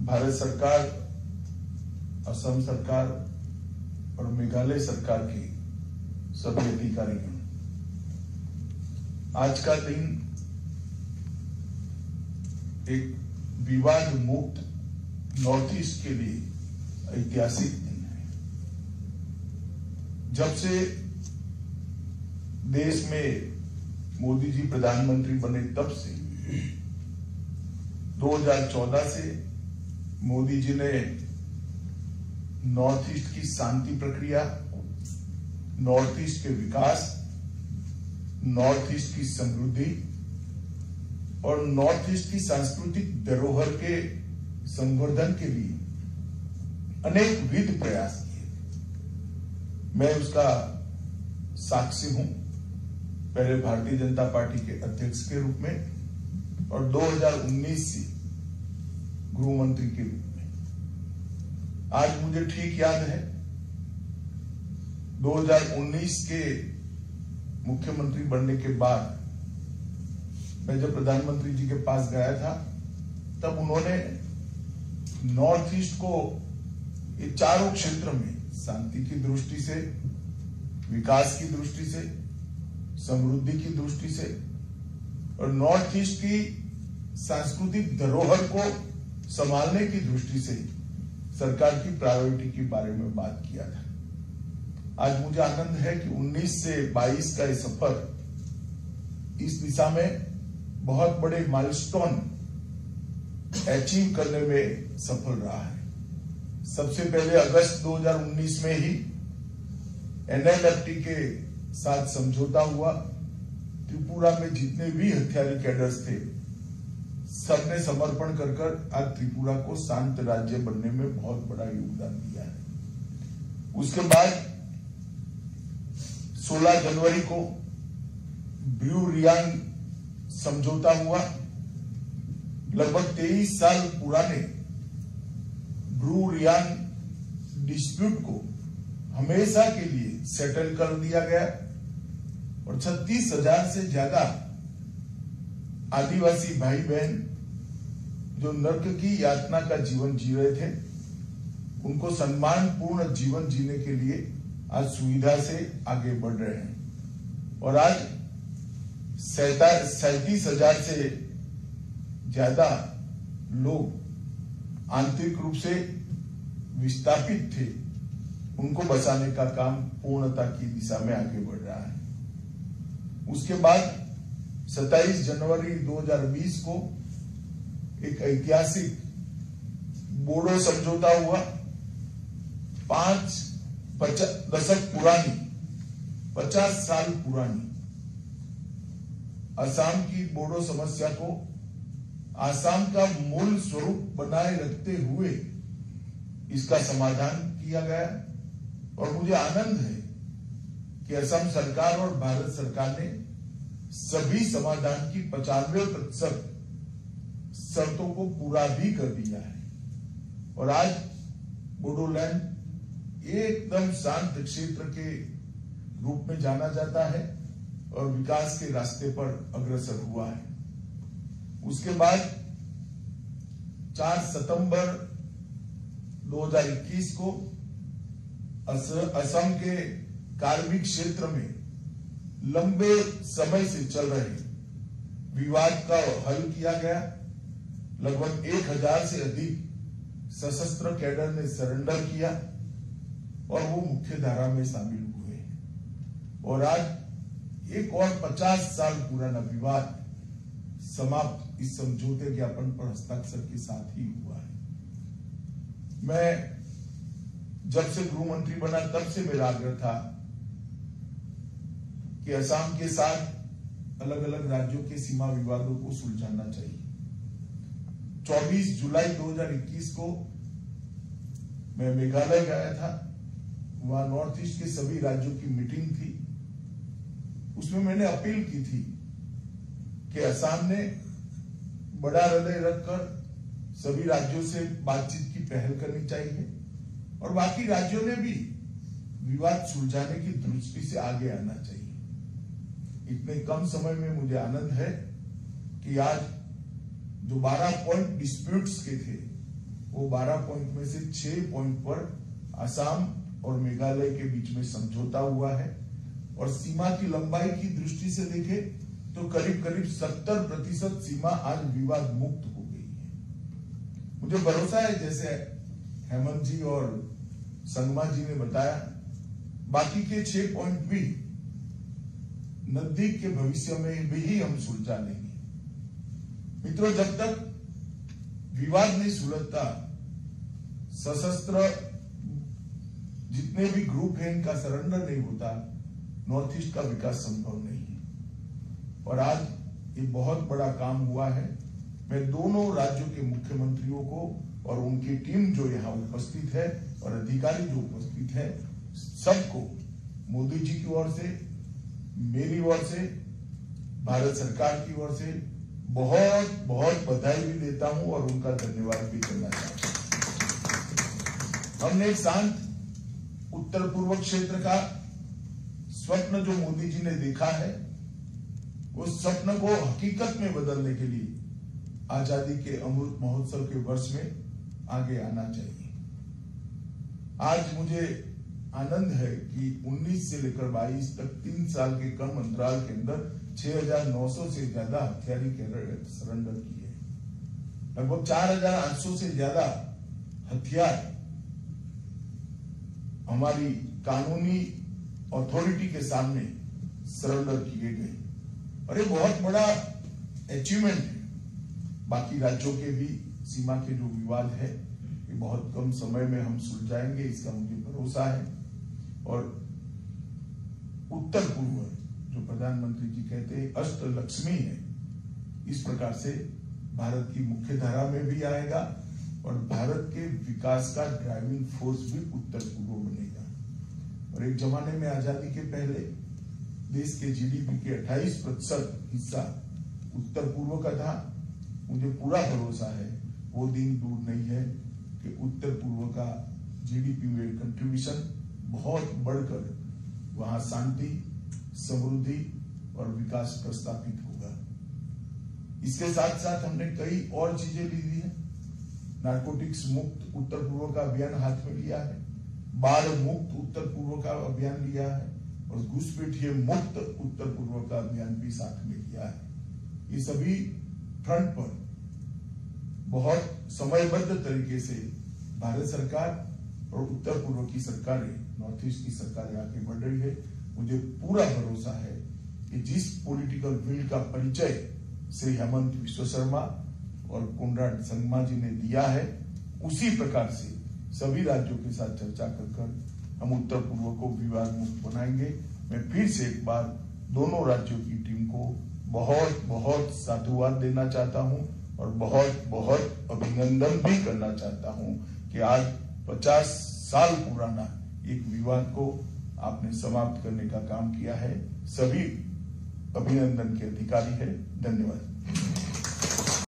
भारत सरकार, असम सरकार और मेघालय सरकार के सभी अधिकारीगण, आज का दिन एक विवाद मुक्त नॉर्थ ईस्ट के लिए ऐतिहासिक दिन है। जब से देश में मोदी जी प्रधानमंत्री बने तब से 2014 से मोदी जी ने नॉर्थ ईस्ट की शांति प्रक्रिया, नॉर्थ ईस्ट के विकास, नॉर्थ ईस्ट की समृद्धि और नॉर्थ ईस्ट की सांस्कृतिक धरोहर के संवर्धन के लिए अनेक विध प्रयास किए। मैं उसका साक्षी हूं, पहले भारतीय जनता पार्टी के अध्यक्ष के रूप में और 2019 से गृह मंत्री के रूप में। आज मुझे ठीक याद है 2019 के मुख्यमंत्री बनने के बाद मैं जब प्रधानमंत्री जी के पास गया था, तब उन्होंने नॉर्थ ईस्ट को ये चारों क्षेत्र में शांति की दृष्टि से, विकास की दृष्टि से, समृद्धि की दृष्टि से और नॉर्थ ईस्ट की सांस्कृतिक धरोहर को संभालने की दृष्टि से सरकार की प्रायोरिटी के बारे में बात किया था। आज मुझे आनंद है कि 19 से 22 का ये सफर इस दिशा में बहुत बड़े माइलस्टोन अचीव करने में सफल रहा है। सबसे पहले अगस्त 2019 में ही NLFT के साथ समझौता हुआ। त्रिपुरा में जितने भी हथियारी कैडर्स थे, सबने समर्पण कर आज त्रिपुरा को शांत राज्य बनने में बहुत बड़ा योगदान दिया है। उसके बाद 16 जनवरी को ब्रू रियांग समझौता हुआ। लगभग 23 साल पुराने ब्रू रियांग डिस्प्यूट को हमेशा के लिए सेटल कर दिया गया और 36,000 से ज्यादा आदिवासी भाई बहन जो नर्क की यातना का जीवन जी रहे थे, उनको सम्मानपूर्ण जीवन जीने के लिए आज सुविधा से आगे बढ़ रहे हैं और आज 37,000 से ज्यादा लोग आंतरिक रूप से विस्थापित थे, उनको बचाने का काम पूर्णता की दिशा में आगे बढ़ रहा है। उसके बाद 27 जनवरी 2020 को एक ऐतिहासिक बोडो समझौता हुआ। 5 दशक पुरानी, 50 साल पुरानी असम की बोडो समस्या को असम का मूल स्वरूप बनाए रखते हुए इसका समाधान किया गया और मुझे आनंद है कि असम सरकार और भारत सरकार ने सभी समाधान की 95% शर्तों को पूरा भी कर दिया है और आज बोडोलैंड एकदम शांत क्षेत्र के रूप में जाना जाता है और विकास के रास्ते पर अग्रसर हुआ है। उसके बाद 4 सितंबर 2021 को असम के कार्बिक क्षेत्र में लंबे समय से चल रहे विवाद का हल किया गया। लगभग 1000 से अधिक सशस्त्र कैडर ने सरेंडर किया और वो मुख्य धारा में शामिल हुए और आज एक और 50 साल पुराना विवाद समाप्त इस समझौते ज्ञापन पर हस्ताक्षर के साथ ही हुआ है। मैं जब से गृह मंत्री बना तब से मेरा आग्रह था कि असम के साथ अलग अलग राज्यों के सीमा विवादों को सुलझाना चाहिए। 24 जुलाई 2021 को मैं मेघालय गया था। वहां नॉर्थ ईस्ट के सभी राज्यों की मीटिंग थी। उसमें मैंने अपील की थी कि असम ने बड़ा हृदय रखकर सभी राज्यों से बातचीत की पहल करनी चाहिए और बाकी राज्यों ने भी विवाद सुलझाने की दृष्टि से आगे आना चाहिए। इतने कम समय में मुझे आनंद है कि आज जो 12 पॉइंट डिस्प्यूट्स के थे वो 12 पॉइंट में से 6 पॉइंट पर असम और मेघालय के बीच में समझौता हुआ है। और सीमा की लंबाई की दृष्टि से देखें तो करीब करीब 70% सीमा आज विवाद मुक्त हो गई है। मुझे भरोसा है, जैसे हेमंत जी और संगमा जी ने बताया, बाकी के 6 पॉइंट भी नजदीक के भविष्य में भी हम सुलझा लेंगे। मित्रों, जब तक विवाद नहीं सुलझता, सशस्त्र जितने भी ग्रुप हैं इनका सरेंडर नहीं होता, नॉर्थ ईस्ट का विकास संभव नहीं है। और आज ये बहुत बड़ा काम हुआ है। मैं दोनों राज्यों के मुख्यमंत्रियों को और उनकी टीम जो यहाँ उपस्थित है और अधिकारी जो उपस्थित है, सबको मोदी जी की ओर से, मेरी ओर से, भारत सरकार की ओर से बहुत बहुत बधाई भी देता हूं और उनका धन्यवाद भी करना चाहता हूं। हमने एक शांत उत्तर पूर्व क्षेत्र का स्वप्न जो मोदी जी ने देखा है, उस स्वप्न को हकीकत में बदलने के लिए आजादी के अमृत महोत्सव के वर्ष में आगे आना चाहिए। आज मुझे आनंद है कि 19 से लेकर 22 तक 3 साल के कम अंतराल के अंदर 6,900 से ज्यादा हथियारी कैडेट सरेंडर किए। लगभग 4,800 से ज्यादा हथियार हमारी कानूनी अथॉरिटी के सामने सरेंडर किए गए और ये बहुत बड़ा अचीवमेंट है। बाकी राज्यों के भी सीमा के जो विवाद है ये बहुत कम समय में हम सुलझाएंगे, इसका मुझे भरोसा है। और उत्तर पूर्व जो प्रधानमंत्री जी कहते हैं अष्टलक्ष्मी है, इस प्रकार से भारत की मुख्य धारा में भी आएगा और भारत के विकास का ड्राइविंग फोर्स भी उत्तर पूर्व बनेगा। और एक जमाने में आजादी के पहले देश के जीडीपी के 28% हिस्सा उत्तर पूर्व का था। मुझे पूरा भरोसा है वो दिन दूर नहीं है कि उत्तर पूर्व का जीडीपी में कंट्रीब्यूशन बहुत बढ़कर वहां शांति, समृद्धि और विकास प्रस्तापित होगा। इसके साथ साथ हमने कई और चीजें ली है। नारकोटिक्स मुक्त उत्तर पूर्व का अभियान हाथ में लिया है, बाढ़ मुक्त उत्तर पूर्व का अभियान लिया है और घुसपैठिए मुक्त उत्तर पूर्व का अभियान भी साथ में लिया है। ये सभी फ्रंट पर बहुत समयबद्ध तरीके से भारत सरकार और उत्तर पूर्व की सरकारें, नॉर्थ ईस्ट की सरकारें आगे बढ़ रही है। मुझे पूरा भरोसा है कि जिस पॉलिटिकल विल का परिचय श्री हेमंत विश्व शर्मा और कोनराड संगमा जी ने दिया है, उसी प्रकार से सभी राज्यों के साथ चर्चा कर हम उत्तर पूर्व को विवाद मुक्त बनाएंगे। मैं फिर से एक बार दोनों राज्यों की टीम को बहुत बहुत साधुवाद देना चाहता हूं और बहुत बहुत अभिनंदन भी करना चाहता हूं कि आज 50 साल पुराना एक विवाद को आपने समाप्त करने का काम किया है। सभी अभिनंदन के अधिकारी है। धन्यवाद।